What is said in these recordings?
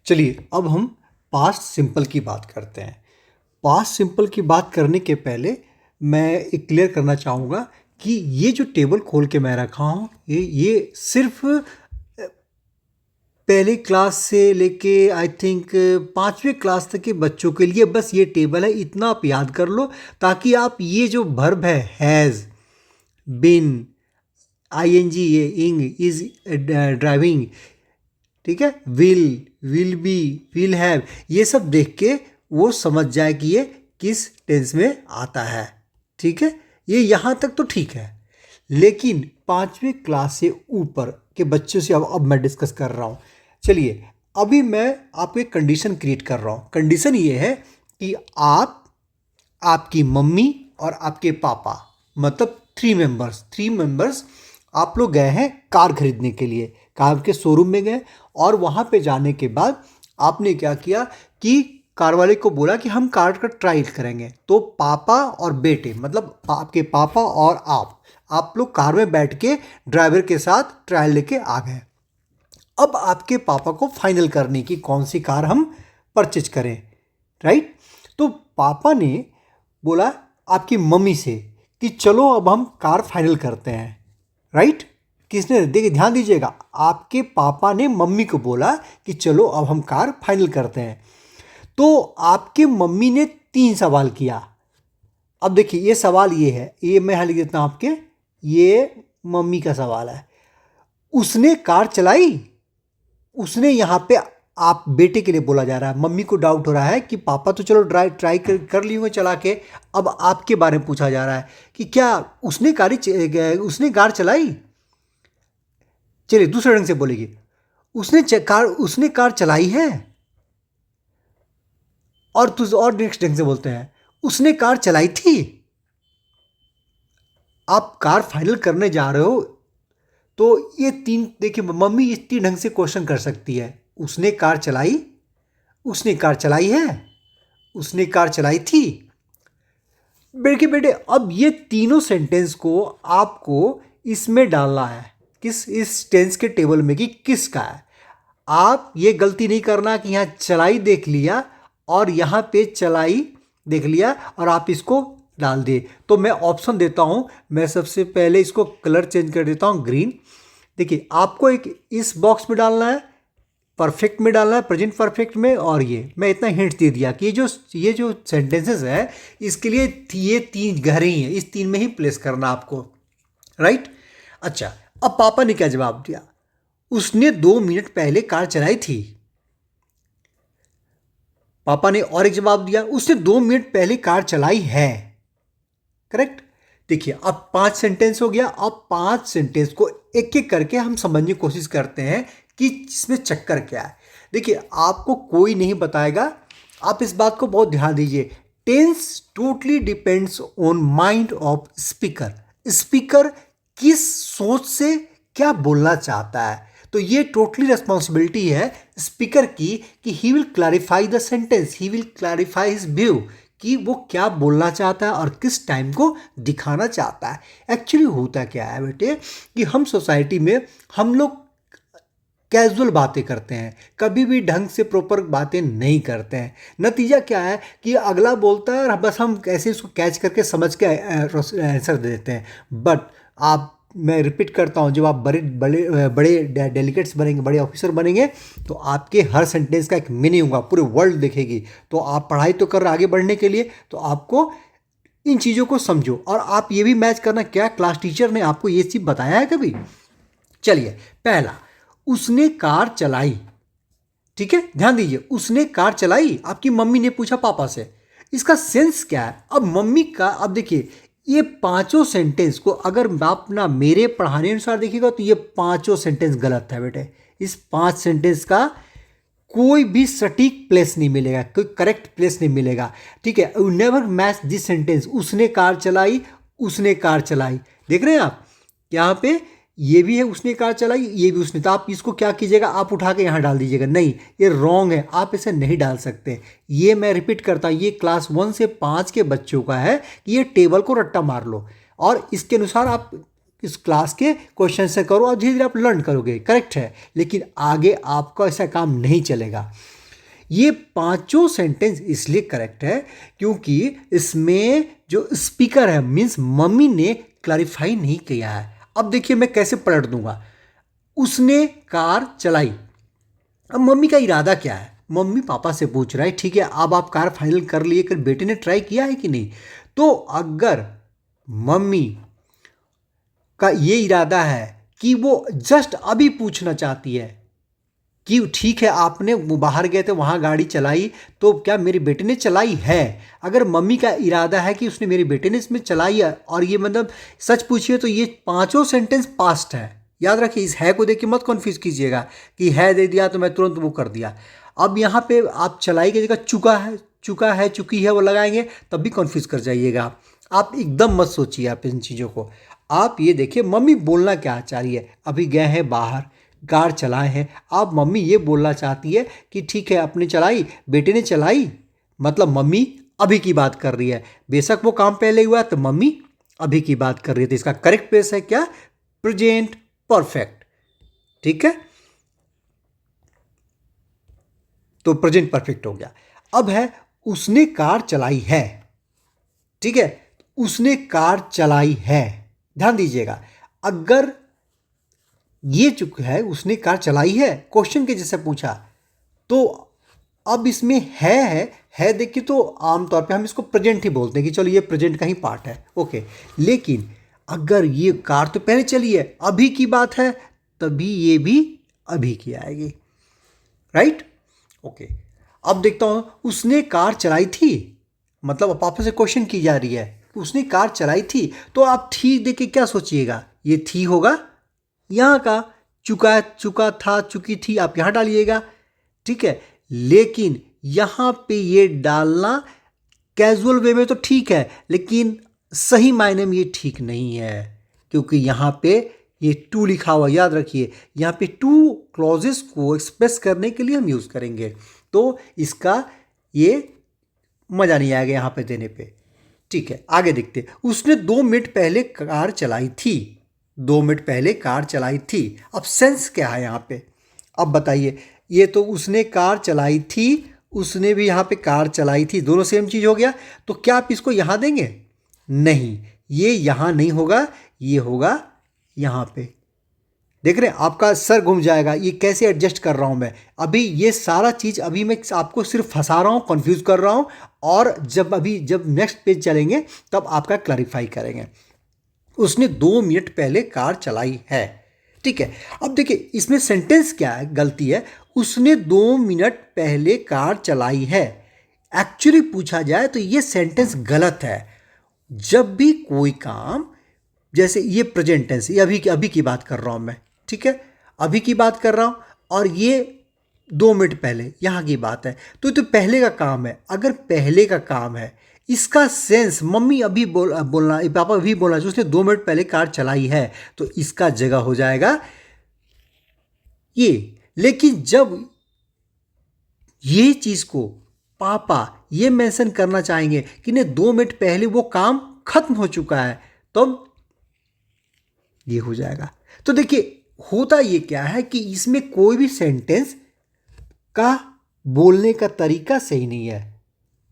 चलिए अब हम पास्ट सिंपल की बात करते हैं। पास्ट सिंपल की बात करने के पहले मैं एक क्लियर करना चाहूँगा कि ये जो टेबल खोल के मैं रखा हूँ ये सिर्फ पहली क्लास से लेके आई थिंक पाँचवीं क्लास तक के बच्चों के लिए बस ये टेबल है। इतना आप याद कर लो ताकि आप ये जो वर्ब है हैज़, बिन, आईएनजी, ये इंग, इज ड्राइविंग, ठीक है, विल बी, विल हैव, ये सब देख के वो समझ जाए कि ये किस टेंस में आता है। ठीक है, ये यहाँ तक तो ठीक है, लेकिन पाँचवीं क्लास से ऊपर के बच्चों से अब मैं डिस्कस कर रहा हूँ। चलिए अभी मैं आपको एक कंडीशन क्रिएट कर रहा हूँ। कंडीशन ये है कि आप, आपकी मम्मी और आपके पापा, मतलब थ्री मेंबर्स आप लोग गए हैं कार खरीदने के लिए, कार के शोरूम में गए और वहाँ पे जाने के बाद आपने क्या किया कि कार वाले को बोला कि हम कार का ट्रायल करेंगे। तो पापा और बेटे, मतलब आपके पापा और आप लोग कार में बैठ के ड्राइवर के साथ ट्रायल लेके आ गए। अब आपके पापा को फाइनल करने की कौन सी कार हम परचेज करें, राइट। तो पापा ने बोला आपकी मम्मी से कि चलो अब हम कार फाइनल करते हैं, राइट। किसने, देखिए ध्यान दीजिएगा, आपके पापा ने मम्मी को बोला कि चलो अब हम कार फाइनल करते हैं। तो आपके मम्मी ने 3 सवाल किया। अब देखिए ये सवाल ये है, ये मैं यहाँ लिख देता हूँ आपके, ये मम्मी का सवाल है। उसने कार चलाई, उसने यहाँ पे आप बेटे के लिए बोला जा रहा है। मम्मी को डाउट हो रहा है कि पापा तो चलो ट्राई कर लिए हुए चला के, अब आपके बारे में पूछा जा रहा है कि क्या उसने कार चलाई। चलिए दूसरे ढंग से बोलेगी, उसने कार चलाई है। और नेक्स्ट ढंग से बोलते हैं उसने कार चलाई थी। आप कार फाइनल करने जा रहे हो तो ये 3, देखिए मम्मी इस 3 ढंग से क्वेश्चन कर सकती है। उसने कार चलाई, उसने कार चलाई है, उसने कार चलाई थी। बेटे अब ये तीनों सेंटेंस को आपको इसमें डालना है, इस टेंस के टेबल में कि किसका है। आप ये गलती नहीं करना कि यहाँ चलाई देख लिया और यहाँ पे चलाई देख लिया और आप इसको डाल दिए। तो मैं ऑप्शन देता हूँ, मैं सबसे पहले इसको कलर चेंज कर देता हूँ ग्रीन। देखिए आपको एक इस बॉक्स में डालना है, परफेक्ट में डालना है, प्रेजेंट परफेक्ट में, और ये मैं इतना हिंट दे दिया कि ये जो सेंटेंसेस है इसके लिए ये 3 गहरे ही हैं, इस 3 में ही प्लेस करना आपको, राइट। अच्छा अब पापा ने क्या जवाब दिया, उसने 2 मिनट पहले कार चलाई थी। पापा ने और एक जवाब दिया, उसने 2 मिनट पहले कार चलाई है। करेक्ट। देखिए अब 5 सेंटेंस हो गया। अब 5 सेंटेंस को एक एक करके हम समझने की कोशिश करते हैं कि इसमें चक्कर क्या है। देखिए आपको कोई नहीं बताएगा, आप इस बात को बहुत ध्यान दीजिए। Tense totally depends on mind of speaker. Speaker किस सोच से क्या बोलना चाहता है, तो ये टोटली रिस्पॉन्सिबिलिटी है स्पीकर की कि he will clarify the sentence, he will clarify his view कि वो क्या बोलना चाहता है और किस टाइम को दिखाना चाहता है। एक्चुअली होता क्या है बेटे कि हम सोसाइटी में हम लोग कैजुअल बातें करते हैं, कभी भी ढंग से प्रॉपर बातें नहीं करते हैं। नतीजा क्या है कि अगला बोलता है और बस हम कैसे उसको कैच करके समझ के आंसर दे देते हैं। बट आप, मैं रिपीट करता हूँ, जब आप बड़े डेलीगेट्स बनेंगे, बड़े ऑफिसर बनेंगे, तो आपके हर सेंटेंस का एक मीनिंग होगा, पूरे वर्ल्ड देखेगी। तो आप पढ़ाई तो कर रहे आगे बढ़ने के लिए, तो आपको इन चीज़ों को समझो और आप ये भी मैच करना, क्या क्लास टीचर ने आपको ये चीज़ बताया है कभी। चलिए पहला, उसने कार चलाई। ठीक है, ध्यान दीजिए, उसने कार चलाई, आपकी मम्मी ने पूछा पापा से। इसका सेंस क्या है। अब मम्मी का, अब देखिए ये 5 सेंटेंस को अगर आप ना मेरे पढ़ाने अनुसार देखिएगा तो ये 5 सेंटेंस गलत है बेटे। इस 5 सेंटेंस का कोई भी सटीक प्लेस नहीं मिलेगा, कोई करेक्ट प्लेस नहीं मिलेगा। ठीक है, you never match this sentence. उसने कार चलाई, उसने कार चलाई, देख रहे हैं आप यहाँ पे ये भी है उसने कार चलाई, ये भी उसने। तो आप इसको क्या कीजिएगा, आप उठा के यहाँ डाल दीजिएगा। नहीं, ये रॉन्ग है, आप इसे नहीं डाल सकते। ये मैं रिपीट करता हूँ, ये क्लास 1 से 5 के बच्चों का है कि ये टेबल को रट्टा मार लो और इसके अनुसार आप इस क्लास के क्वेश्चन से करो और धीरे धीरे आप लर्न करोगे, करेक्ट है। लेकिन आगे आपका ऐसा काम नहीं चलेगा। ये पांचों सेंटेंस इसलिए करेक्ट है क्योंकि इसमें जो स्पीकर है मीन्स मम्मी ने क्लैरिफाई नहीं किया है। अब देखिए मैं कैसे पलट दूंगा। उसने कार चलाई। अब मम्मी का इरादा क्या है? मम्मी पापा से पूछ रहा है, ठीक है अब आप कार फाइनल कर लिए, कर बेटे ने ट्राई किया है कि नहीं? तो अगर मम्मी का ये इरादा है कि वो जस्ट अभी पूछना चाहती है कि ठीक है आपने बाहर गए थे वहाँ गाड़ी चलाई, तो क्या मेरे बेटे ने चलाई है? अगर मम्मी का इरादा है कि उसने मेरे बेटे ने इसमें चलाई है और ये मतलब सच पूछिए, तो ये पांचों सेंटेंस पास्ट है। याद रखिए, इस है को देख के मत कन्फ्यूज कीजिएगा कि है दे दिया तो मैं तुरंत वो कर दिया। अब यहाँ पे आप चलाई की जगह चुका है चुकी है वो लगाएंगे तब भी कन्फ्यूज कर जाइएगा। आप एकदम मत सोचिए आप इन चीज़ों को। आप ये देखिए मम्मी बोलना क्या चाह रही है। अभी गए हैं बाहर, कार चलाए हैं, अब मम्मी ये बोलना चाहती है कि ठीक है अपने चलाई, बेटे ने चलाई, मतलब मम्मी अभी की बात कर रही है। बेशक वो काम पहले हुआ तो मम्मी अभी की बात कर रही है, तो इसका करेक्ट प्लेस है क्या? Present perfect. ठीक है, तो प्रेजेंट परफेक्ट हो गया। अब है उसने कार चलाई है। ठीक है, उसने कार चलाई है, ध्यान दीजिएगा। अगर ये चुक है उसने कार चलाई है क्वेश्चन के जैसे पूछा, तो अब इसमें है देखिए, तो आमतौर पे हम इसको प्रेजेंट ही बोलते हैं कि चलो ये प्रेजेंट का ही पार्ट है, ओके। लेकिन अगर ये कार तो पहले चली है, अभी की बात है, तभी ये भी अभी की आएगी, राइट? ओके। अब देखता हूं, उसने कार चलाई थी, मतलब अब पापा से क्वेश्चन की जा रही है, उसने कार चलाई थी, तो आप थी देख के क्या सोचिएगा? ये थी होगा, यहाँ का चुका था चुकी थी आप यहाँ डालिएगा, ठीक है। लेकिन यहाँ पे ये डालना कैजुअल वे में तो ठीक है, लेकिन सही मायने में ये ठीक नहीं है, क्योंकि यहाँ पे ये टू लिखा हुआ, याद रखिए यहाँ पे टू क्लॉजेस को एक्सप्रेस करने के लिए हम यूज़ करेंगे, तो इसका ये मज़ा नहीं आएगा यहाँ पे देने पे। ठीक है, आगे देखते। उसने 2 मिनट पहले कार चलाई थी, 2 मिनट पहले कार चलाई थी। अब सेंस क्या है यहाँ पे? अब बताइए, ये तो उसने कार चलाई थी, उसने भी यहाँ पे कार चलाई थी, दोनों सेम चीज़ हो गया। तो क्या आप इसको यहाँ देंगे? नहीं, ये यहाँ नहीं होगा, ये होगा यहाँ पे। देख रहे हैं, आपका सर घूम जाएगा, ये कैसे एडजस्ट कर रहा हूँ मैं अभी। ये सारा चीज़ अभी मैं आपको सिर्फ फंसा रहा हूँ, कंफ्यूज कर रहा हूँ, और जब नेक्स्ट पेज चलेंगे तब आपका क्लैरिफाई करेंगे। उसने 2 मिनट पहले कार चलाई है, ठीक है। अब देखिए इसमें सेंटेंस क्या है, गलती है। उसने 2 मिनट पहले कार चलाई है, एक्चुअली पूछा जाए तो ये सेंटेंस गलत है। जब भी कोई काम, जैसे ये प्रेजेंट टेंस, ये अभी की बात कर रहा हूँ मैं, ठीक है, अभी की बात कर रहा हूँ, और ये 2 मिनट पहले यहाँ की बात है, तो ये तो पहले का काम है। अगर पहले का काम है, इसका सेंस मम्मी अभी बोलना, पापा अभी बोलना, जो उसने 2 मिनट पहले कार चलाई है, तो इसका जगह हो जाएगा ये। लेकिन जब ये चीज़ को पापा ये मेंशन करना चाहेंगे कि नहीं 2 मिनट पहले वो काम खत्म हो चुका है, तो ये हो जाएगा। तो देखिए होता ये क्या है कि इसमें कोई भी सेंटेंस का बोलने का तरीका सही नहीं है।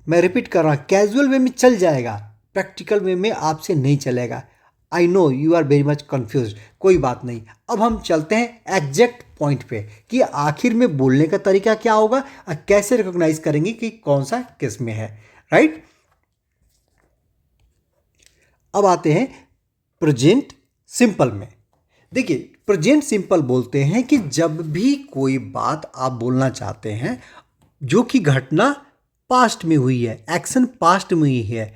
मैं रिपीट कर रहा हूँ, कैजुअल वे में चल जाएगा, प्रैक्टिकल वे में आपसे नहीं चलेगा। I know you are very much confuse, कोई बात नहीं। अब हम चलते हैं एग्जैक्ट पॉइंट पे कि आखिर में बोलने का तरीका क्या होगा और कैसे रिकॉग्नाइज करेंगे कि कौन सा किस में है, राइट? अब आते हैं प्रेजेंट सिंपल में। देखिए प्रेजेंट सिंपल बोलते हैं कि जब भी कोई बात आप बोलना चाहते हैं जो कि घटना पास्ट में हुई है, एक्शन पास्ट में हुई है,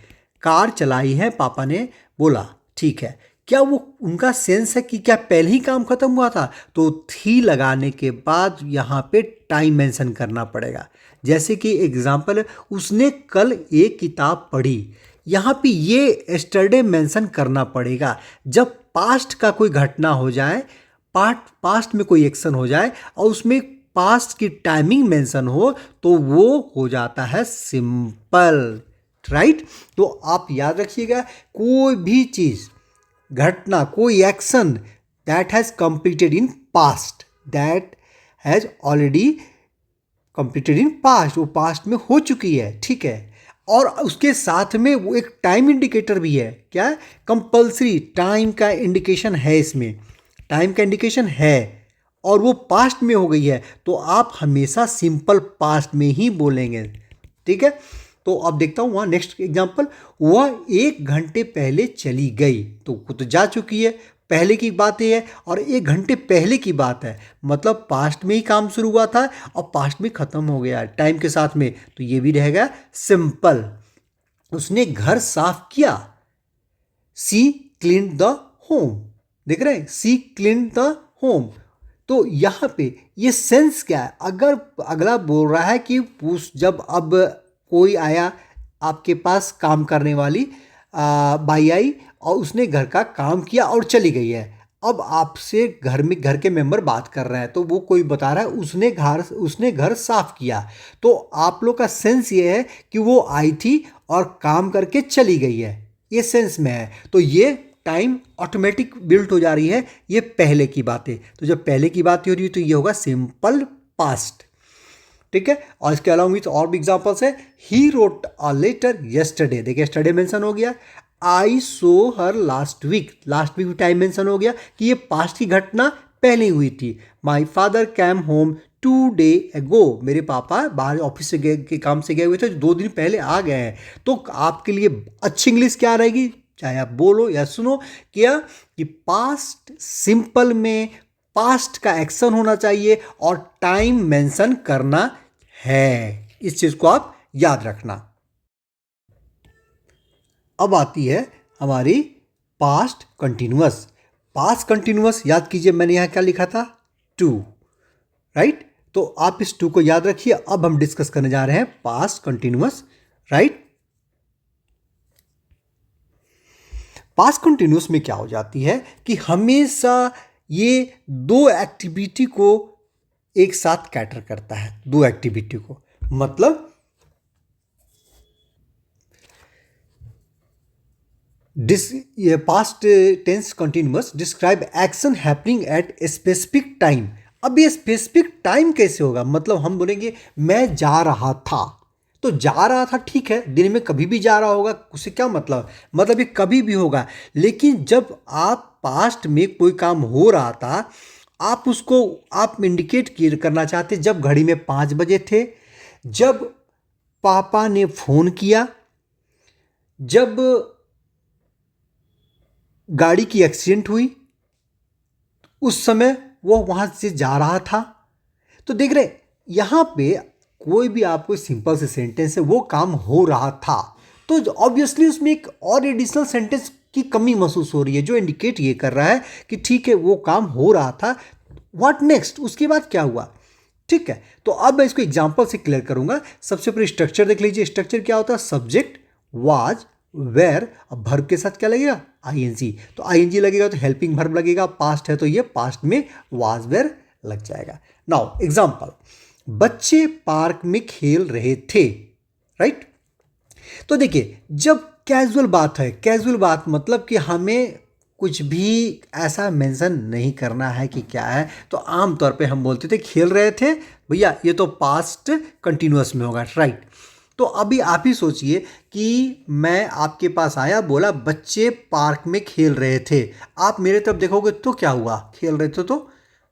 कार चलाई है पापा ने बोला, ठीक है, क्या वो उनका सेंस है कि क्या पहले ही काम खत्म हुआ था? तो थी लगाने के बाद यहाँ पे टाइम मेंशन करना पड़ेगा। जैसे कि एग्जाम्पल, उसने कल एक किताब पढ़ी, यहाँ पे ये एस्टरडे मेंशन करना पड़ेगा। जब पास्ट का कोई घटना हो जाए, पास्ट में कोई एक्शन हो जाए और उसमें पास्ट की टाइमिंग मेंशन हो, तो वो हो जाता है सिंपल, राइट? तो आप याद रखिएगा, कोई भी चीज़ घटना, कोई action that has completed in past, that has already completed in past, वो पास्ट में हो चुकी है, ठीक है। और उसके साथ में वो एक टाइम इंडिकेटर भी है, क्या है, कंपल्सरी टाइम का इंडिकेशन है, इसमें टाइम का इंडिकेशन है और वो पास्ट में हो गई है, तो आप हमेशा सिंपल पास्ट में ही बोलेंगे, ठीक है। तो अब देखता हूँ वहाँ नेक्स्ट एग्जांपल, वह 1 घंटे पहले चली गई, तो वो तो जा चुकी है, पहले की बात है और 1 घंटे पहले की बात है, मतलब पास्ट में ही काम शुरू हुआ था और पास्ट में ख़त्म हो गया टाइम के साथ में, तो ये भी रहेगा सिंपल। उसने घर साफ किया, सी क्लीन द होम, देख रहे हैं, सी क्लीन द होम। तो यहाँ पे ये सेंस क्या है, अगर अगला बोल रहा है कि जब अब कोई आया आपके पास, काम करने वाली बाई आई और उसने घर का काम किया और चली गई है, अब आपसे घर के मेंबर बात कर रहे हैं, तो वो कोई बता रहा है उसने घर साफ किया, तो आप लोग का सेंस ये है कि वो आई थी और काम करके चली गई है, ये सेंस में है, तो ये टाइम ऑटोमेटिक बिल्ट हो जा रही है, ये पहले की बातें, तो जब पहले की बात हो रही है तो ये होगा सिंपल पास्ट, ठीक है। और इसके अलावा विथ और भी एग्जांपल्स है, he wrote a letter yesterday, देखिए यस्टरडे मेंशन हो गया, I saw her last week भी टाइम मेंशन हो गया कि ये पास्ट की घटना पहले हुई थी। My father came home 2 days ago, मेरे पापा बाहर ऑफिस से के काम से गए हुए थे, 2 दिन पहले आ गए हैं। तो आपके लिए अच्छी इंग्लिश क्या रहेगी, चाहे आप बोलो या सुनो, क्या कि पास्ट सिंपल में पास्ट का एक्शन होना चाहिए और टाइम मेंशन करना है, इस चीज को आप याद रखना। अब आती है हमारी पास्ट कंटिन्यूअस। पास्ट कंटिन्यूअस याद कीजिए, मैंने यहां क्या लिखा था, टू, राइट। तो आप इस टू को याद रखिए। अब हम डिस्कस करने जा रहे हैं past continuous, right. Past continuous में क्या हो जाती है कि हमेशा ये दो एक्टिविटी को एक साथ कैटर करता है, दो एक्टिविटी को, मतलब past tense continuous describe action happening at a specific time. अब ये स्पेसिफिक टाइम कैसे होगा, मतलब हम बोलेंगे मैं जा रहा था, तो जा रहा था ठीक है, दिन में कभी भी जा रहा होगा, उससे क्या मतलब ये कभी भी होगा, लेकिन जब आप पास्ट में कोई काम हो रहा था, आप उसको आप इंडिकेट करना चाहते जब घड़ी में 5 बजे थे, जब पापा ने फोन किया, जब गाड़ी की एक्सीडेंट हुई, उस समय वो वहां से जा रहा था। तो देख रहे यहां पे कोई भी आपको सिंपल से सेंटेंस है, वो काम हो रहा था, तो ऑब्वियसली उसमें एक और एडिशनल सेंटेंस की कमी महसूस हो रही है, जो इंडिकेट ये कर रहा है कि ठीक है वो काम हो रहा था, व्हाट नेक्स्ट, उसके बाद क्या हुआ, ठीक है। तो अब मैं इसको एग्जांपल से क्लियर करूंगा। सबसे पहले स्ट्रक्चर देख लीजिए। स्ट्रक्चर क्या होता है, सब्जेक्ट वाज वेयर, अब वर्ब के साथ क्या लगेगा, आईएनजी, तो आईएनजी लगेगा तो हेल्पिंग वर्ब लगेगा, पास्ट है तो ये पास्ट में वाज वेयर लग जाएगा। नाउ एग्जांपल, बच्चे पार्क में खेल रहे थे, राइट। तो देखिए जब कैजुअल बात है, कैजुअल बात मतलब कि हमें कुछ भी ऐसा मेंशन नहीं करना है कि क्या है, तो आमतौर पे हम बोलते थे खेल रहे थे, भैया ये तो पास्ट कंटिन्यूअस में होगा, राइट। तो अभी आप ही सोचिए कि मैं आपके पास आया, बोला बच्चे पार्क में खेल रहे थे, आप मेरे तरफ देखोगे तो क्या हुआ, खेल रहे थे, तो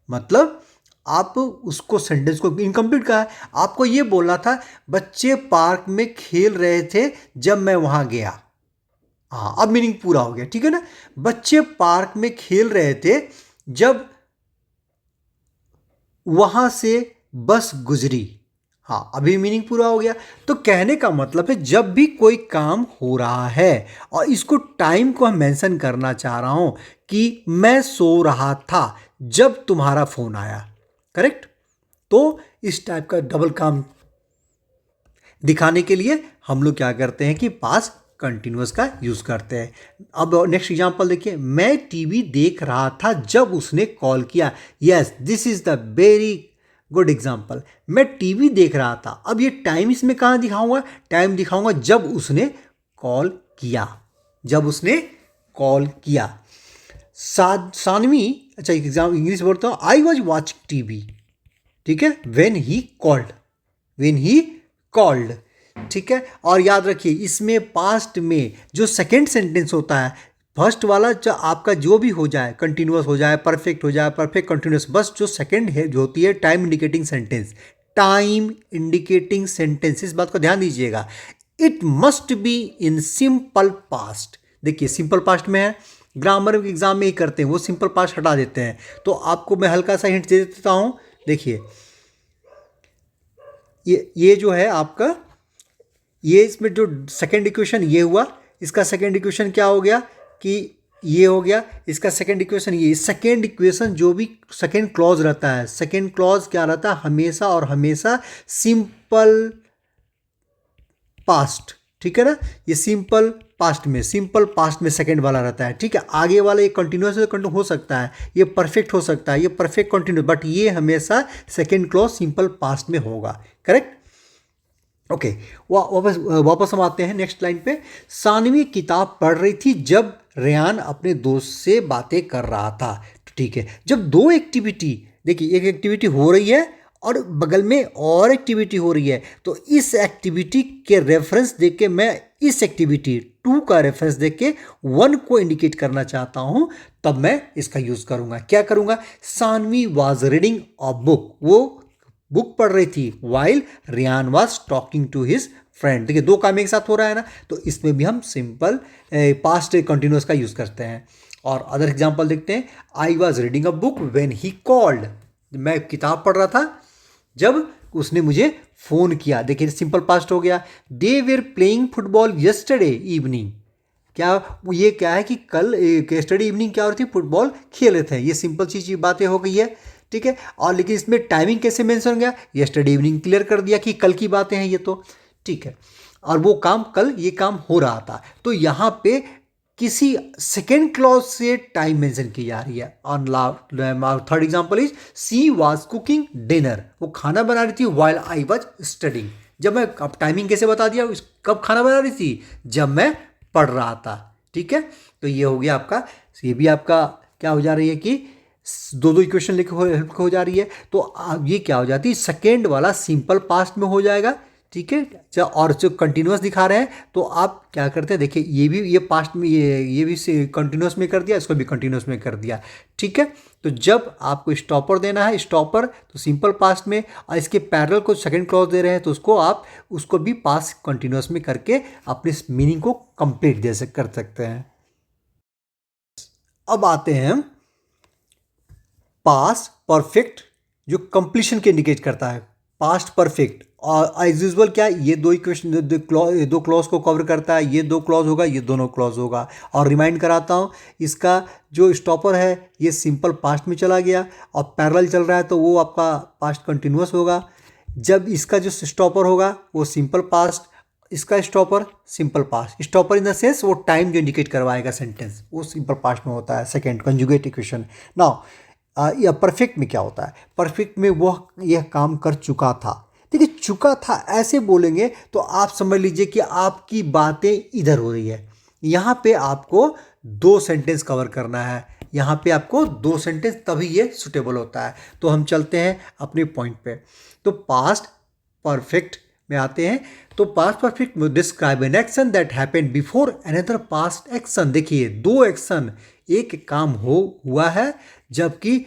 मतलब आप उसको सेंटेंस को इनकम्प्लीट कहा है। आपको ये बोलना था बच्चे पार्क में खेल रहे थे जब मैं वहां गया, हाँ अब मीनिंग पूरा हो गया, ठीक है ना। बच्चे पार्क में खेल रहे थे जब वहां से बस गुजरी, हाँ अभी मीनिंग पूरा हो गया। तो कहने का मतलब है जब भी कोई काम हो रहा है और इसको टाइम को हम मेंशन करना चाह रहा हूं कि मैं सो रहा था जब तुम्हारा फोन आया, करेक्ट। तो इस टाइप का डबल काम दिखाने के लिए हम लोग क्या करते हैं कि पास्ट कंटिन्यूअस का यूज करते हैं। अब नेक्स्ट एग्जांपल देखिए, मैं टीवी देख रहा था जब उसने कॉल किया। Yes, this is the very good example. मैं टीवी देख रहा था, अब ये टाइम इसमें कहाँ दिखाऊंगा, टाइम दिखाऊंगा जब उसने कॉल किया, जब उसने कॉल किया। सानवी, अच्छा एग्जाम इंग्लिश बोलता हूँ, आई वॉज वॉचिंग टीवी, ठीक है, वेन ही कॉल्ड, ठीक है। और याद रखिए इसमें पास्ट में जो सेकेंड सेंटेंस होता है, फर्स्ट वाला जो आपका जो भी हो जाए, कंटिन्यूस हो जाए, परफेक्ट हो जाए, परफेक्ट कंटिन्यूस, बस जो सेकेंड है जो होती है time indicating sentence, time indicating sentence, इस बात को ध्यान दीजिएगा। It must be in simple past. देखिए सिंपल पास्ट में है, ग्रामर एग्जाम में ही करते हैं, वो सिंपल पास्ट हटा देते हैं। तो आपको मैं हल्का सा हिंट दे देता हूं, देखिए ये जो है आपका, ये इसमें जो सेकेंड इक्वेशन ये हुआ, इसका सेकेंड इक्वेशन क्या हो गया कि ये हो गया, इसका सेकेंड इक्वेशन ये, सेकेंड इक्वेशन जो भी सेकेंड क्लॉज रहता है, सेकेंड क्लॉज क्या रहता है, हमेशा और हमेशा सिंपल पास्ट, ठीक है ना। ये सिंपल पास्ट में सेकेंड वाला रहता है, ठीक है। आगे वाला ये कंटिन्यूस हो सकता है, ये परफेक्ट हो सकता है, ये परफेक्ट कंटिन्यूस, बट ये हमेशा सेकेंड क्लॉज सिंपल पास्ट में होगा, करेक्ट। ओके, वापस हम आते हैं नेक्स्ट लाइन पे। सानवी किताब पढ़ रही थी जब रेयान अपने दोस्त से बातें कर रहा था, ठीक है। जब दो एक्टिविटी, देखिए एक एक्टिविटी हो रही है और बगल में और एक्टिविटी हो रही है, तो इस एक्टिविटी के रेफरेंस देख के मैं इस एक्टिविटी 2 का रेफरेंस देख के 1 को इंडिकेट करना चाहता हूं, तब मैं इसका यूज करूंगा। क्या करूंगा, Saanvi was reading a book, वो बुक पढ़ रही थी, while Riyan was talking to his friend. देखिए दो काम एक साथ हो रहा है ना, तो इसमें भी हम सिंपल पास्ट कंटिन्यूस का यूज करते हैं। और अदर एग्जांपल देखते हैं, I was reading a book when he called, मैं किताब पढ़ रहा था जब उसने मुझे फोन किया, देखिए सिंपल पास्ट हो गया। They were playing football yesterday evening, क्या ये क्या है कि कल यस्टरडे इवनिंग क्या हो रही थी, फुटबॉल खेल रहे थे, ये सिंपल चीज बातें हो गई है, ठीक है। और लेकिन इसमें टाइमिंग कैसे मेंशन हो गया, यस्टरडे इवनिंग क्लियर कर दिया कि कल की बातें हैं ये तो, ठीक है। और वो काम कल ये काम हो रहा था, तो यहाँ पे किसी सेकेंड क्लॉज से टाइम मेंशन की जा रही है। On third example is she was cooking dinner, वो खाना बना रही थी व्हाइल आई वाज स्टडिंग। जब मैं, अब टाइमिंग कैसे बता दिया, कब खाना बना रही थी, जब मैं पढ़ रहा था, ठीक है। तो ये हो गया आपका, ये भी आपका क्या हो जा रही है कि दो इक्वेशन लिख हो जा रही है, तो अब ये क्या हो जाती है, सेकेंड वाला सिंपल पास्ट में हो जाएगा, ठीक है। और जो कंटिन्यूस दिखा रहे हैं तो आप क्या करते हैं, देखिए ये भी, ये पास्ट में, ये भी कंटिन्यूस में कर दिया, इसको भी कंटिन्यूस में कर दिया, ठीक है। तो जब आपको स्टॉपर देना है, स्टॉपर तो सिंपल पास्ट में, और इसके पैरेलल को सेकंड क्लॉज दे रहे हैं तो उसको आप उसको भी पास्ट कंटिन्यूस में करके अपने मीनिंग को कंप्लीट कर सकते हैं। अब आते हैं हम पास्ट परफेक्ट, जो कंप्लीशन के इंडिकेट करता है, पास्ट परफेक्ट। और एज यूजल क्या, ये दो इक्वेशन दो क्लॉज को कवर करता है, ये दो क्लॉज होगा, ये दोनों क्लॉज होगा। और रिमाइंड कराता हूँ, इसका जो स्टॉपर है ये सिंपल पास्ट में चला गया, और पैरेलल चल रहा है तो वो आपका पास्ट कंटिन्यूस होगा। जब इसका जो स्टॉपर होगा वो सिंपल पास्ट, इसका stopper simple past, stopper in the sense वो टाइम जो इंडिकेट करवाएगा सेंटेंस, वो सिंपल पास्ट में होता है, सेकेंड कंजुगेट इक्वेशन। नाउ या परफेक्ट में क्या होता है, परफेक्ट में वह यह काम कर चुका था। देखिए चुका था ऐसे बोलेंगे तो आप समझ लीजिए कि आपकी बातें इधर हो रही है, यहाँ पे आपको 2 सेंटेंस कवर करना है, यहाँ पे आपको 2 सेंटेंस, तभी ये सुटेबल होता है। तो हम चलते हैं अपने पॉइंट पे। तो पास्ट परफेक्ट में आते हैं, तो पास्ट परफेक्ट में describe an action that happened before another past action. देखिए 2 एक्शन, एक काम हुआ है जबकि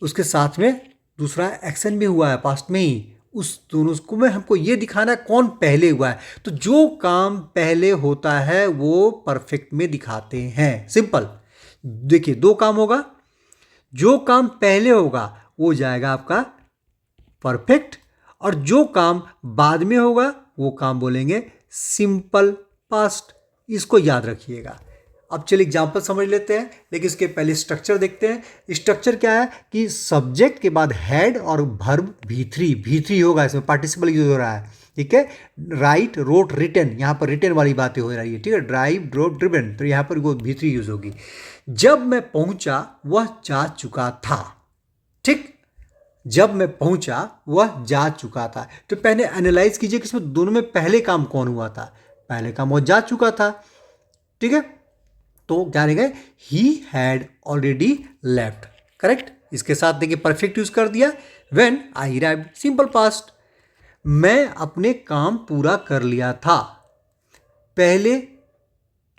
उसके साथ में दूसरा एक्शन भी हुआ है पास्ट में ही, उस दोनों को में हमको ये दिखाना है कौन पहले हुआ है। तो जो काम पहले होता है वो परफेक्ट में दिखाते हैं, सिंपल। देखिए 2 काम होगा, जो काम पहले होगा वो जाएगा आपका परफेक्ट, और जो काम बाद में होगा वो काम बोलेंगे सिंपल पास्ट। इसको याद रखिएगा। अब चलिए एग्जाम्पल समझ लेते हैं, लेकिन इसके पहले स्ट्रक्चर देखते हैं। स्ट्रक्चर क्या है कि सब्जेक्ट के बाद हैड और वर्ब V3 होगा, इसमें पार्टिसिपल यूज हो रहा है, ठीक है। राइट, रोट, रिटन, यहाँ पर रिटन वाली बातें हो रही है, ठीक है। ड्राइव, ड्रोव, ड्रिवन, तो यहाँ पर वो V3 यूज होगी। जब मैं पहुंचा वह जा चुका था, ठीक, जब मैं पहुंचा वह जा चुका था। तो पहले एनालाइज कीजिए कि इसमें दोनों में पहले काम कौन हुआ था, पहले काम वो जा चुका था, ठीक है। तो क्या रहेगा, he had already left. Correct. इसके साथ देखिए परफेक्ट यूज कर दिया, when I arrived, simple past. मैं अपने काम पूरा कर लिया था पहले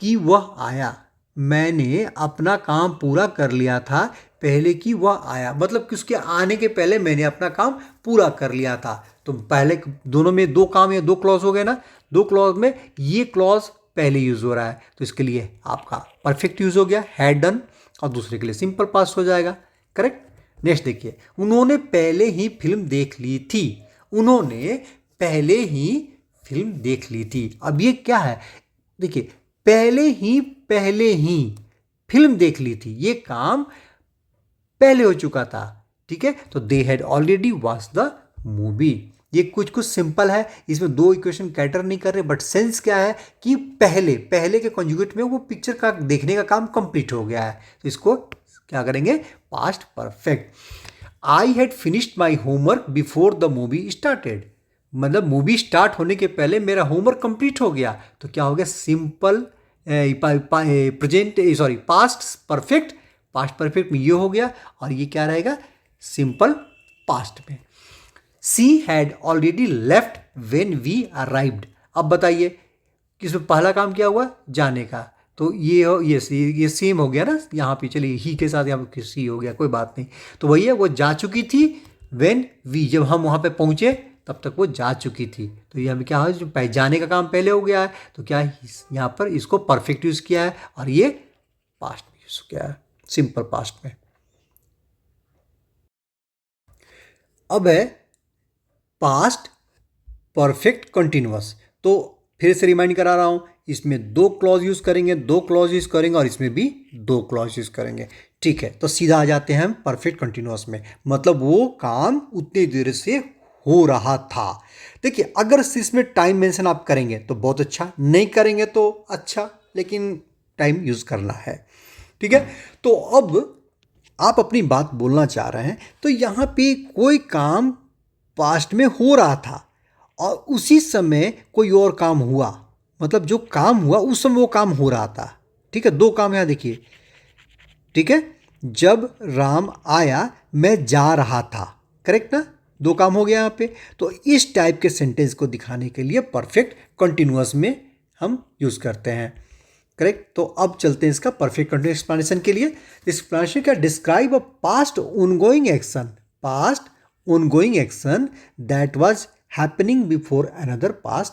कि वह आया। मैंने अपना काम पूरा कर लिया था पहले कि वह आया, मतलब कि उसके आने के पहले मैंने अपना काम पूरा कर लिया था। तो पहले दोनों में दो काम या दो क्लॉज हो गए ना, दो क्लॉज में ये क्लॉज पहले यूज हो रहा है, तो इसके लिए आपका परफेक्ट यूज हो गया हैड डन, और दूसरे के लिए सिंपल पास्ट हो जाएगा। करेक्ट। नेक्स्ट देखिए, उन्होंने पहले ही फिल्म देख ली थी। उन्होंने पहले ही फिल्म देख ली थी। अब ये क्या है, देखिए पहले ही फिल्म देख ली थी, ये काम पहले हो चुका था। ठीक है, तो they had already watch the movie. ये कुछ सिंपल है, इसमें दो इक्वेशन कैटर नहीं कर रहे, बट सेंस क्या है कि पहले के कॉन्जुगेट में वो पिक्चर का देखने का काम कंप्लीट हो गया है, तो इसको क्या करेंगे, past perfect. I had finished my homework before the movie started, मतलब मूवी स्टार्ट होने के पहले मेरा होमवर्क कंप्लीट हो गया, तो क्या हो गया, simple present sorry past perfect. Past perfect में ये हो गया, और ये क्या रहेगा, सिंपल पास्ट में। She had already left when we arrived. अब बताइए किसमें पहला काम क्या हुआ, जाने का, तो ये सेम हो गया ना यहाँ पे। चलिए ही के साथ यहाँ पे सी हो गया, कोई बात नहीं। तो वही है, वो जा चुकी थी व्हेन वी, जब हम वहाँ पे पहुँचे तब तक वो जा चुकी थी, तो ये हमें क्या है, जो जाने का काम पहले हो गया है, तो क्या यहाँ पर इसको परफेक्ट यूज़ किया है, और ये पास्ट में यूज़ किया है, सिंपल पास्ट में। अब है पास्ट परफेक्ट कंटिन्यूअस। तो फिर से रिमाइंड करा रहा हूं, इसमें दो क्लॉज यूज करेंगे, दो क्लॉज यूज करेंगे, और इसमें भी दो क्लॉज यूज करेंगे। ठीक है, तो सीधा आ जाते हैं हम परफेक्ट कंटिन्यूअस में, मतलब वो काम उतनी देर से हो रहा था। देखिए अगर इसमें टाइम मेंशन आप करेंगे तो बहुत अच्छा, नहीं करेंगे तो अच्छा, लेकिन टाइम यूज करना है। ठीक है, तो अब आप अपनी बात बोलना चाह रहे हैं, तो यहाँ पे कोई काम पास्ट में हो रहा था और उसी समय कोई और काम हुआ, मतलब जो काम हुआ उस समय वो काम हो रहा था। ठीक है, दो काम यहाँ देखिए। ठीक है, जब राम आया मैं जा रहा था, करेक्ट ना, दो काम हो गया यहाँ पे। तो इस टाइप के सेंटेंस को दिखाने के लिए परफेक्ट कंटिन्यूअस में हम यूज करते हैं। करेक्ट। तो अब चलते हैं इसका परफेक्ट कंटिन्यूअस एक्सप्लेनेशन के लिए। एक्सप्लेनेशन का describe a past ongoing action, past ongoing action that was happening before another past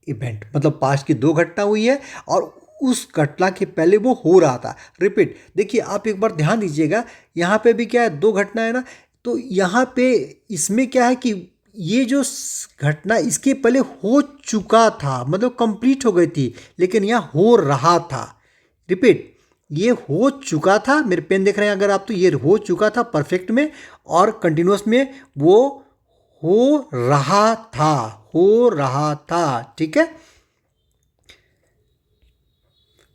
event, मतलब पास्ट की दो घटना हुई है और उस घटना के पहले वो हो रहा था। रिपीट, देखिए आप एक बार ध्यान दीजिएगा, यहाँ पे भी क्या है, दो घटना है ना, तो यहाँ पे इसमें क्या है कि ये जो घटना इसके पहले हो चुका था, मतलब कंप्लीट हो गई थी, लेकिन यहाँ हो रहा था। रिपीट, ये हो चुका था, मेरे पेन देख रहे हैं अगर आप, तो ये हो चुका था परफेक्ट में, और कंटिन्यूअस में वो हो रहा था, हो रहा था। ठीक है,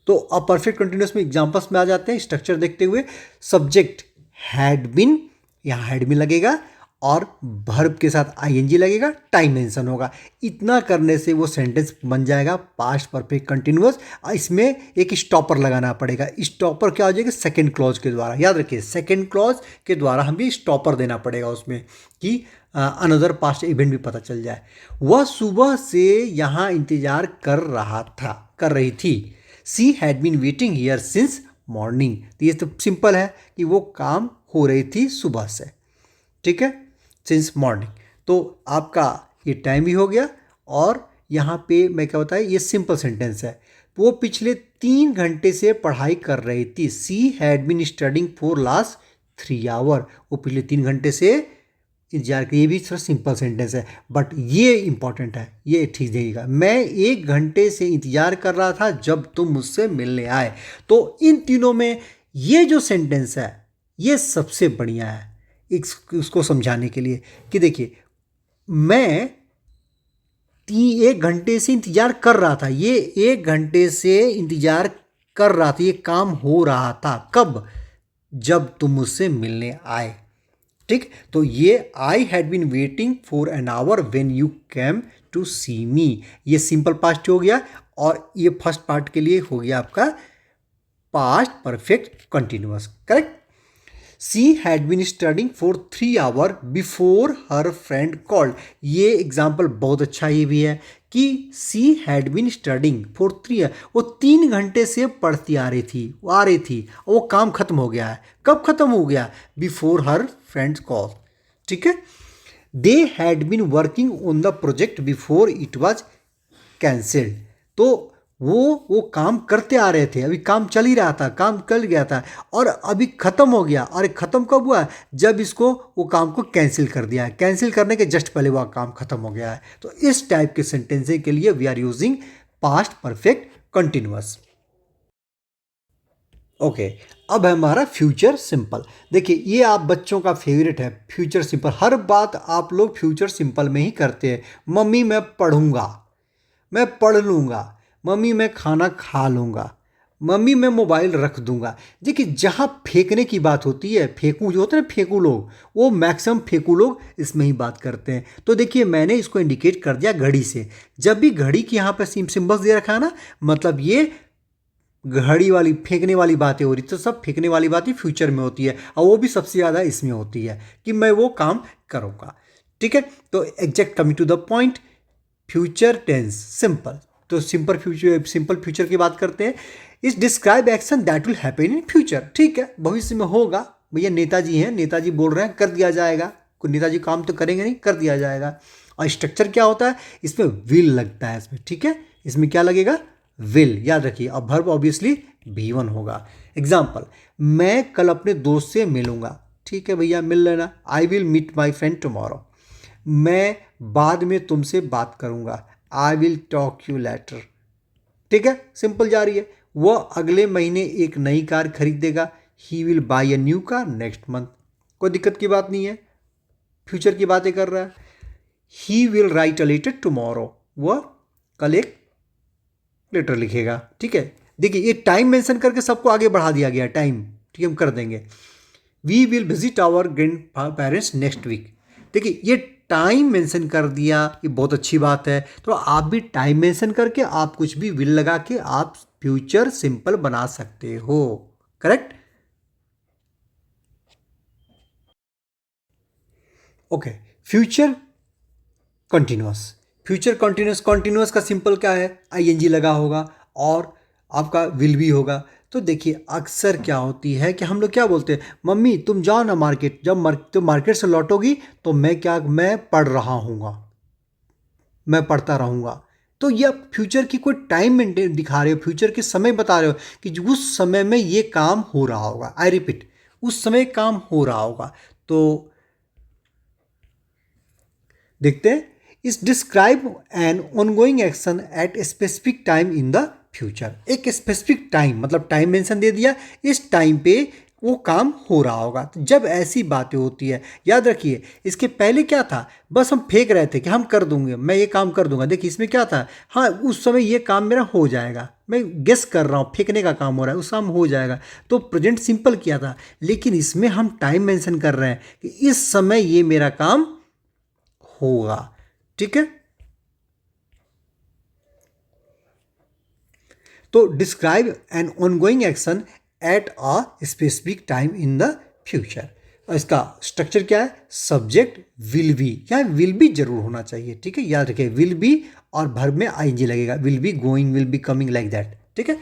तो अब परफेक्ट कंटिन्यूअस में एग्जांपल्स में आ जाते हैं स्ट्रक्चर देखते हुए। सब्जेक्ट हैड बीन, यहाँ हैड बीन लगेगा और वर्ब के साथ आईएनजी लगेगा, टाइम मेंशन होगा। इतना करने से वो सेंटेंस बन जाएगा पास्ट परफेक्ट कंटिन्यूअस। इसमें एक स्टॉपर लगाना पड़ेगा। स्टॉपर क्या हो जाएगा, सेकंड क्लॉज के द्वारा, याद रखिए सेकंड क्लॉज के द्वारा हमें स्टॉपर देना पड़ेगा उसमें, कि अनदर पास्ट इवेंट भी पता चल जाए। वह सुबह से यहाँ इंतजार कर रही थी। She had been waiting here since morning. तो ये तो सिंपल है कि वो काम हो रही थी सुबह से। ठीक है, सिंस मॉर्निंग। तो आपका ये टाइम भी हो गया, और यहाँ पे मैं क्या बताया, ये सिंपल सेंटेंस है। वो पिछले 3 घंटे से पढ़ाई कर रही थी। She had been studying for last 3 hour. वो पिछले 3 घंटे से इंतजार कर, ये भी थोड़ा सिंपल सेंटेंस है, बट ये इंपॉर्टेंट है, ये ठीक देगा। मैं 1 घंटे से इंतजार कर रहा था जब तुम मुझसे मिलने आए। तो इन तीनों में ये जो सेंटेंस है ये सबसे बढ़िया है इसको समझाने के लिए, कि देखिए मैं 1 घंटे से इंतजार कर रहा था, ये 1 घंटे से इंतजार कर रहा था, ये काम हो रहा था कब, जब तुम मुझसे मिलने आए। ठीक, तो ये I had been waiting for an hour when you came to see me, ये सिंपल पास्ट हो गया, और ये फर्स्ट पार्ट के लिए हो गया आपका past perfect continuous, correct. She had been studying for 3 hour before her friend called. ये एग्जाम्पल बहुत अच्छा ये भी है कि she had been studying for 3, वो 3 घंटे से पढ़ती आ रही थी और वो काम खत्म हो गया है। कब खत्म हो गया? बिफोर हर फ्रेंड्स कॉल, ठीक है। They had been working on the project before it was cancelled. तो वो काम करते आ रहे थे, अभी काम चल ही रहा था, काम चल गया था और अभी ख़त्म हो गया। और ख़त्म कब हुआ? जब इसको वो काम को कैंसिल कर दिया है। कैंसिल करने के जस्ट पहले वह काम ख़त्म हो गया है। तो इस टाइप के सेंटेंसेस के लिए we are using past perfect continuous. Okay, अब है हमारा फ्यूचर सिंपल। देखिए ये आप बच्चों का फेवरेट है, फ्यूचर सिंपल। हर बात आप लोग फ्यूचर सिंपल में ही करते हैं। मम्मी मैं पढ़ूंगा, मैं पढ़ लूँगा, मम्मी मैं खाना खा लूँगा, मम्मी मैं मोबाइल रख दूँगा। देखिए जहाँ फेंकने की बात होती है, फेंकू जो होते हैं ना, फेंकू लोग, वो मैक्सिमम फेंकू लोग इसमें ही बात करते हैं। तो देखिए मैंने इसको इंडिकेट कर दिया घड़ी से। जब भी घड़ी की यहाँ पे सिंबल्स दे रखा है ना, मतलब ये घड़ी वाली फेंकने वाली बातें हो रही, तो सब फेंकने वाली बातें फ्यूचर में होती है और वो भी सबसे ज़्यादा इसमें होती है कि मैं वो काम करूँगा, ठीक है। तो exact coming to the point, future tense simple. तो सिंपल फ्यूचर की बात करते हैं। इस describe action that will happen in future, ठीक है, भविष्य में होगा। भैया नेताजी हैं, नेताजी बोल रहे हैं, कर दिया जाएगा। कोई नेताजी काम तो करेंगे नहीं, कर दिया जाएगा। और स्ट्रक्चर क्या होता है? इसमें विल लगता है इसमें, ठीक है। इसमें क्या लगेगा? विल, याद रखिए। अब वर्ब ऑब्वियसली V1 होगा। एग्जाम्पल, मैं कल अपने दोस्त से मिलूंगा, ठीक है भैया मिल लेना। I will meet my friend tomorrow. मैं बाद में तुमसे बात करूंगा, I will talk you later, ठीक है। सिंपल जा रही है। वह अगले महीने एक नई कार खरीदेगा, he will by a new car next month. कोई दिक्कत की बात नहीं है, फ्यूचर की बातें कर रहा है। He will write a letter tomorrow, वह कल एक लेटर लिखेगा, ठीक है। देखिए ये टाइम मेंशन करके सबको आगे बढ़ा दिया गया टाइम, ठीक है, हम कर देंगे। We will visit our grandparents next week. देखिए ये टाइम मेंशन कर दिया, ये बहुत अच्छी बात है। तो आप भी टाइम मेंशन करके आप कुछ भी विल लगा के आप फ्यूचर सिंपल बना सकते हो, correct. Okay, future continuous. Future continuous का सिंपल क्या है? आईएनजी लगा होगा और आपका विल भी होगा। तो देखिए अक्सर क्या होती है कि हम लोग क्या बोलते हैं, मम्मी तुम जाओ ना मार्केट, जब तुम मार्केट से लौटोगी तो मैं पढ़ रहा हूँगा, मैं पढ़ता रहूँगा। तो ये आप फ्यूचर की कोई टाइम मेंटेन दिखा रहे हो, फ्यूचर के समय बता रहे हो कि उस समय में ये काम हो रहा होगा। आई रिपीट, उस समय काम हो रहा होगा। तो देखते हैं, इस describe an ongoing action at a specific time in the future. एक स्पेसिफिक टाइम मतलब टाइम मेंशन दे दिया, इस टाइम पे वो काम हो रहा होगा। तो जब ऐसी बातें होती है, याद रखिए इसके पहले क्या था, बस हम फेंक रहे थे कि हम कर दूंगे, मैं ये काम कर दूंगा। देखिए इसमें क्या था, हाँ उस समय ये काम मेरा हो जाएगा, मैं गेस कर रहा हूँ, फेंकने का काम हो रहा है, उस काम हो जाएगा। तो प्रेजेंट सिंपल किया था, लेकिन इसमें हम टाइम मेंशन कर रहे हैं कि इस समय ये मेरा काम होगा, ठीक है। तो describe an ongoing action at a specific time in the future. इसका स्ट्रक्चर क्या है? सब्जेक्ट विल बी, या विल बी जरूर होना चाहिए, ठीक है, याद रखिए विल बी और वर्ब में आईएनजी लगेगा। Will be going, will be coming, like that, ठीक है।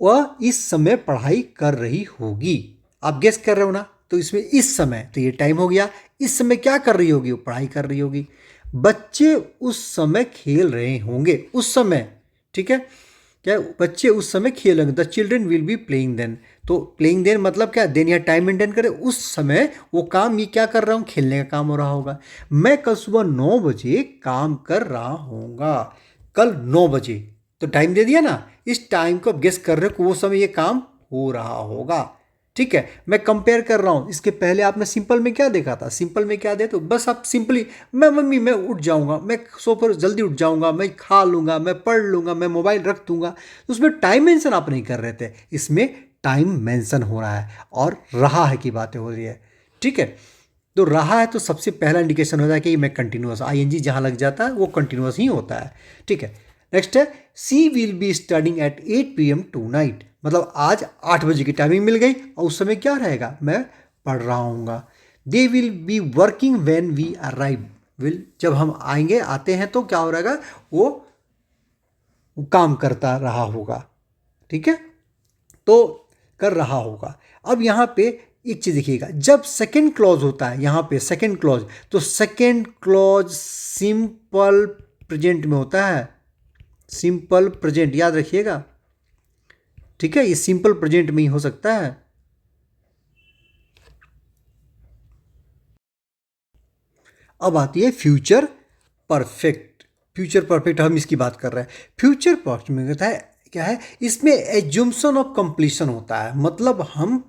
वह इस समय पढ़ाई कर रही होगी, आप गेस कर रहे हो ना। तो इसमें इस समय, तो ये टाइम हो गया। इस समय क्या कर रही होगी? वो पढ़ाई कर रही होगी। बच्चे उस समय खेल रहे होंगे, उस समय, ठीक है, क्या बच्चे उस समय खेलेंगे। The children will be playing then. तो प्लेइंग देन मतलब क्या? देन या टाइम मेंटेन करे, उस समय वो काम ये क्या कर रहा हूँ, खेलने का काम हो रहा होगा। मैं कल सुबह 9 बजे काम कर रहा होऊंगा, कल 9 बजे, तो टाइम दे दिया ना। इस टाइम को आप गेस कर रहे हो कि वो समय ये काम हो रहा होगा, ठीक है। मैं कंपेयर कर रहा हूँ, इसके पहले आपने सिंपल में क्या देखा था, सिंपल में क्या दे, तो बस आप सिंपली मैं मम्मी मैं उठ जाऊँगा, मैं सोकर जल्दी उठ जाऊँगा, मैं खा लूँगा, मैं पढ़ लूँगा, मैं मोबाइल रख दूँगा। तो उसमें टाइम मेंशन आप नहीं कर रहे थे, इसमें टाइम मेंशन हो रहा है और रहा है की बातें हो रही है, ठीक है। तो रहा है तो सबसे पहला इंडिकेशन हो जाए कि मैं कंटिन्यूअस, आईएनजी जहाँ लग जाता है वो कंटिन्यूअस ही होता है, ठीक है। नेक्स्ट है she will be studying at 8 PM tonight, मतलब आज 8 बजे की टाइमिंग मिल गई और उस समय क्या रहेगा, मैं पढ़ रहा हूँगा। They will be working when we arrive, will जब हम आएंगे आते हैं तो क्या हो रहेगा, वो काम करता रहा होगा, ठीक है, तो कर रहा होगा। अब यहाँ पे एक चीज देखिएगा, जब सेकंड क्लॉज होता है यहाँ पे सेकंड क्लॉज, तो सेकंड क्लॉज सिंपल प्रेजेंट में होता है, सिंपल प्रेजेंट याद रखिएगा, ठीक है, ये सिंपल प्रेजेंट में ही हो सकता है। अब आती है फ्यूचर परफेक्ट। फ्यूचर परफेक्ट हम इसकी बात कर रहे हैं। फ्यूचर परफेक्ट में कहता है क्या है, इसमें एज्यूम्शन ऑफ कंप्लीशन होता है, मतलब हम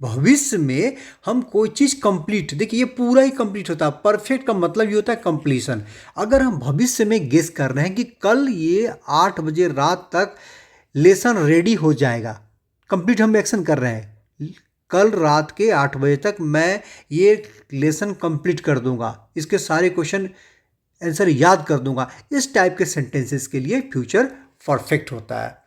भविष्य में हम कोई चीज़ कंप्लीट, देखिए ये पूरा ही कंप्लीट होता है। परफेक्ट का मतलब ये होता है कंप्लीशन। अगर हम भविष्य में गेस कर रहे हैं कि कल ये 8 बजे रात तक लेसन रेडी हो जाएगा, कंप्लीट हम एक्शन कर रहे हैं, कल रात के 8 बजे तक मैं ये लेसन कंप्लीट कर दूंगा, इसके सारे क्वेश्चन आंसर याद कर दूंगा, इस टाइप के सेंटेंसेस के लिए फ्यूचर परफेक्ट होता है,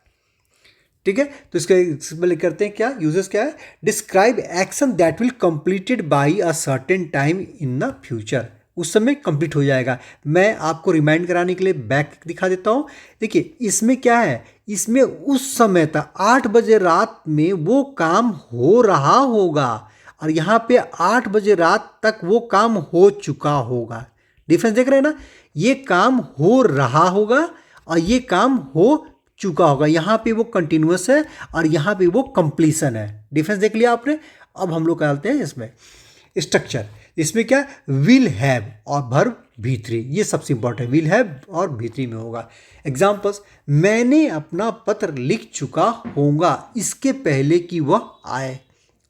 ठीक है। तो इसके पहले करते हैं क्या, यूजेस क्या है, describe action that will completed by a certain time in the future, उस समय कंप्लीट हो जाएगा। मैं आपको रिमाइंड कराने के लिए बैक दिखा देता हूँ। देखिए इसमें क्या है, इसमें उस समय तक 8 बजे रात में वो काम हो रहा होगा, और यहाँ पे 8 बजे रात तक वो काम हो चुका होगा। डिफरेंस देख रहे हैं ना, ये काम हो रहा होगा और ये काम हो चुका होगा, यहाँ पे वो कंटिन्यूअस है और यहाँ पे वो कंप्लीशन है। डिफरेंस देख लिया आपने। अब हम लोग डालते हैं इसमें स्ट्रक्चर, इसमें क्या, विल हैव और वर्ब V3, ये सबसे इंपॉर्टेंट, विल हैव और V3 में होगा। एग्जाम्पल्स, मैंने अपना पत्र लिख चुका होगा इसके पहले कि वह आए,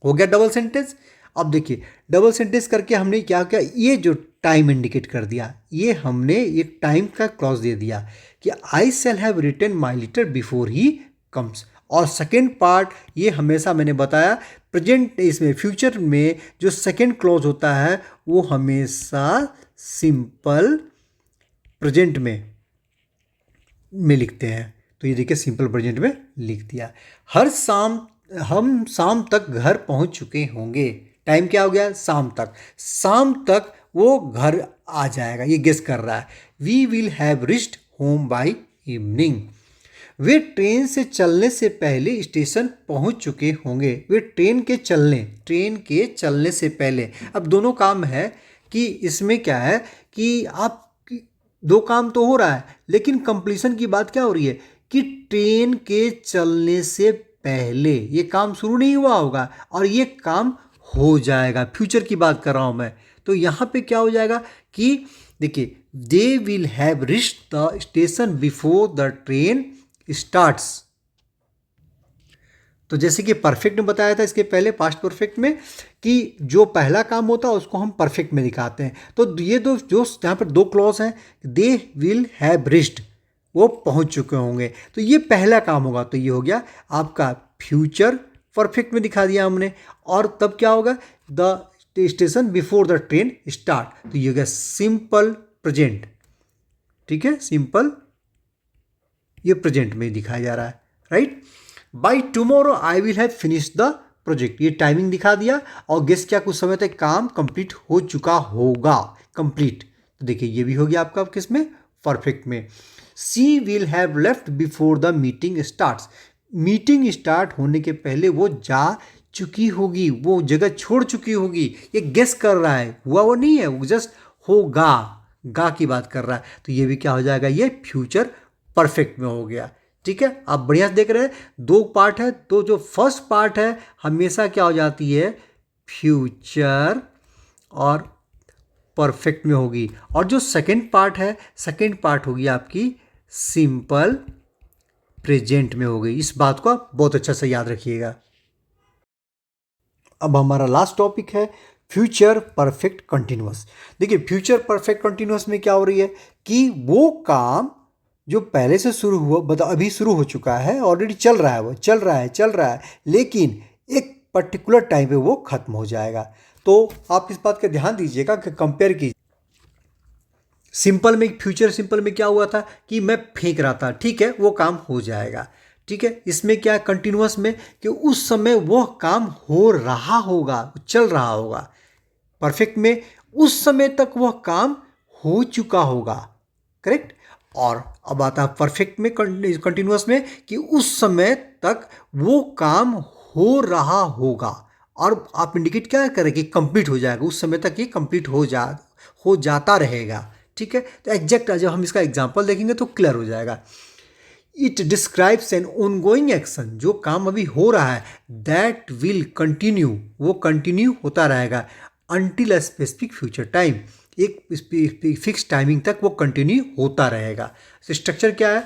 हो गया डबल सेंटेंस। अब देखिए डबल सेंटेंस करके हमने क्या किया, ये जो टाइम इंडिकेट कर दिया, ये हमने एक टाइम का क्लॉज दे दिया कि I shall have written my letter before he comes. और सेकेंड पार्ट ये हमेशा मैंने बताया प्रेजेंट, इसमें फ्यूचर में जो सेकेंड क्लॉज होता है वो हमेशा सिंपल प्रेजेंट में लिखते हैं। तो ये देखिए सिंपल प्रेजेंट में लिख दिया। हर शाम हम शाम तक घर पहुंच चुके होंगे, टाइम क्या हो गया, शाम तक, शाम तक वो घर आ जाएगा, ये गेस कर रहा है। We will have reached home by evening, वे ट्रेन से चलने से पहले स्टेशन पहुंच चुके होंगे, वे ट्रेन के चलने से पहले। अब दोनों काम है कि इसमें क्या है कि आप दो काम तो हो रहा है, लेकिन कंप्लीशन की बात क्या हो रही है कि ट्रेन के चलने से पहले ये काम शुरू नहीं हुआ होगा और ये काम हो जाएगा, फ्यूचर की बात कर रहा हूं मैं। तो यहाँ पे क्या हो जाएगा कि देखिए दे will have reached the station before the train starts. तो जैसे कि परफेक्ट में बताया था इसके पहले पास्ट परफेक्ट में कि जो पहला काम होता है उसको हम परफेक्ट में दिखाते हैं। तो ये दो जो यहाँ पर दो क्लॉज हैं, दे विल हैव रीच्ड, वो पहुंच चुके होंगे, तो ये पहला काम होगा, तो ये हो गया आपका फ्यूचर परफेक्ट में दिखा दिया हमने। और तब क्या होगा, the station before the train start, तो ये हो गया सिंपल प्रेजेंट, ठीक है, सिंपल ये प्रेजेंट में दिखाया जा रहा है, right. By tomorrow I will have finish the project, ये टाइमिंग दिखा दिया और गेस क्या, कुछ समय तक काम कंप्लीट हो चुका होगा, कंप्लीट। तो देखिए ये भी हो गया आपका किस में, परफेक्ट में। She will have left before the meeting starts, meeting start होने के पहले वो जा चुकी होगी, वो जगह छोड़ चुकी होगी, ये गेस कर रहा है, हुआ वो नहीं है, वो जस्ट होगा, गा की बात कर रहा है। तो ये भी क्या हो जाएगा, ये फ्यूचर परफेक्ट में हो गया, ठीक है। आप बढ़िया से देख रहे हैं, दो पार्ट है, तो जो फर्स्ट पार्ट है हमेशा क्या हो जाती है, फ्यूचर और परफेक्ट में होगी, और जो सेकंड पार्ट है, सेकंड पार्ट होगी आपकी सिंपल प्रेजेंट में होगी। इस बात को आप बहुत अच्छा से याद रखिएगा। अब हमारा लास्ट टॉपिक है फ्यूचर परफेक्ट कंटिन्यूअस। देखिए फ्यूचर परफेक्ट कंटिन्यूअस में क्या हो रही है कि वो काम जो पहले से शुरू हुआ, मतलब अभी शुरू हो चुका है, ऑलरेडी चल रहा है, वो चल रहा है, लेकिन एक पर्टिकुलर टाइम पे वो खत्म हो जाएगा। तो आप इस बात का ध्यान दीजिएगा कि कंपेयर कीजिए, सिंपल में, फ्यूचर सिंपल में क्या हुआ था कि मैं फेंक रहा था, ठीक है, वो काम हो जाएगा। ठीक है, इसमें क्या कंटिन्यूअस में कि उस समय वो काम हो रहा होगा, चल रहा होगा। परफेक्ट में उस समय तक वह काम हो चुका होगा। करेक्ट। और अब आता है परफेक्ट में, कंटिन्यूअस में कि उस समय तक वो काम हो रहा होगा। और आप इंडिकेट क्या करें कि कंप्लीट हो जाएगा, उस समय तक ये कंप्लीट हो जाता रहेगा। ठीक है, तो एग्जैक्ट जब हम इसका एग्जांपल देखेंगे तो क्लियर हो जाएगा। It describes an ongoing action, जो काम अभी हो रहा है, दैट विल कंटिन्यू, वो कंटिन्यू होता रहेगा until a specific future time, एक फिक्स टाइमिंग तक वो कंटिन्यू होता रहेगा। स्ट्रक्चर क्या है,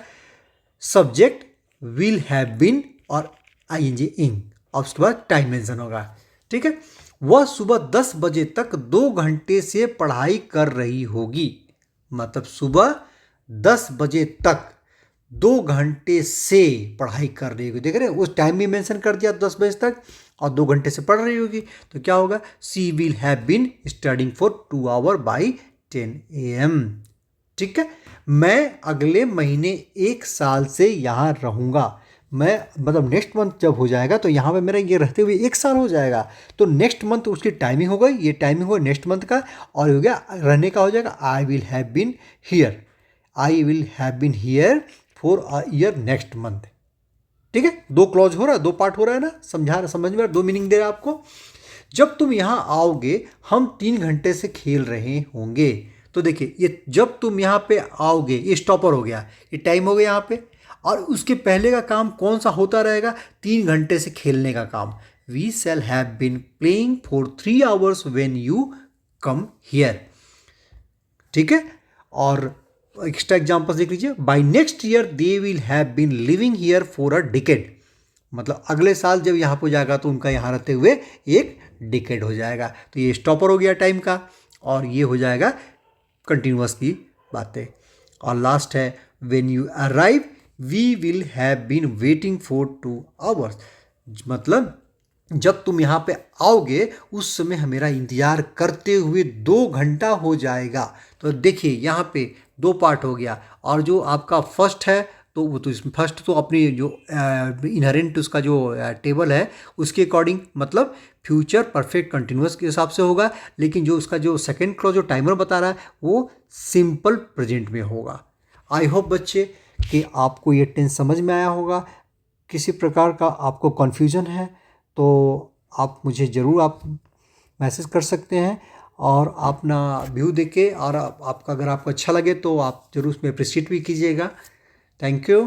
सब्जेक्ट विल हैव बीन और आईएनजी इंग, और उसके बाद टाइम मेंशन होगा। ठीक है, वह सुबह 10 बजे तक 2 घंटे से पढ़ाई कर रही होगी। मतलब सुबह 10 बजे तक 2 घंटे से पढ़ाई कर रही होगी। देख रहे हैं, उस टाइम भी मेंशन कर दिया 10 बजे तक, और 2 घंटे से पढ़ रही होगी, तो क्या होगा, she will have been studying for 2 hour by 10 AM। ठीक है, मैं अगले महीने 1 साल से यहाँ रहूँगा। मैं मतलब नेक्स्ट मंथ जब हो जाएगा तो यहाँ पे मेरा ये रहते हुए 1 साल हो जाएगा, तो नेक्स्ट मंथ उसकी टाइमिंग हो गई, ये टाइमिंग हो नेक्स्ट मंथ का, और हो गया रहने का हो जाएगा I will have been here, I will have been here for a year next month. ठीक है, 2 क्लॉज हो रहा है, 2 पार्ट हो रहा है ना, समझ में 2 मीनिंग दे रहा है आपको। जब तुम यहाँ आओगे हम 3 घंटे से खेल रहे होंगे। तो देखिए, ये जब तुम यहाँ पे आओगे, ये स्टॉपर हो गया, ये टाइम हो गया यहाँ पे, और उसके पहले का काम कौन सा होता रहेगा, 3 घंटे से खेलने का काम। We shall have been playing for 3 hours when you come here. ठीक है, और एक्स्ट्रा एग्जाम्पल्स देख लीजिए, by next year they will have been living here for a decade. मतलब अगले साल जब यहाँ पे जाएगा तो उनका यहाँ रहते हुए 1 डिकेड हो जाएगा। तो ये स्टॉपर हो गया टाइम का, और ये हो जाएगा कंटिन्यूअस की बातें। और लास्ट है, when you arrive we will have been waiting for 2 hours. मतलब जब तुम यहाँ पे आओगे उस समय हमेरा इंतज़ार करते हुए 2 घंटा हो जाएगा। तो देखिए यहाँ पे 2 पार्ट हो गया, और जो आपका फर्स्ट है तो वो तो इसमें फर्स्ट तो अपनी जो इनहेरेंट उसका जो टेबल है उसके अकॉर्डिंग, मतलब फ्यूचर परफेक्ट कंटिन्यूअस के हिसाब से होगा, लेकिन जो उसका जो सेकंड क्लॉज जो टाइमर बता रहा है वो सिंपल प्रेजेंट में होगा। आई होप बच्चे कि आपको ये टेंस समझ में आया होगा। किसी प्रकार का आपको कन्फ्यूज़न है तो आप मुझे ज़रूर आप मैसेज कर सकते हैं, और अपना व्यू देके, और आपका अगर आपको अच्छा लगे तो आप ज़रूर उसमें अप्रिशिएट भी कीजिएगा। Thank you.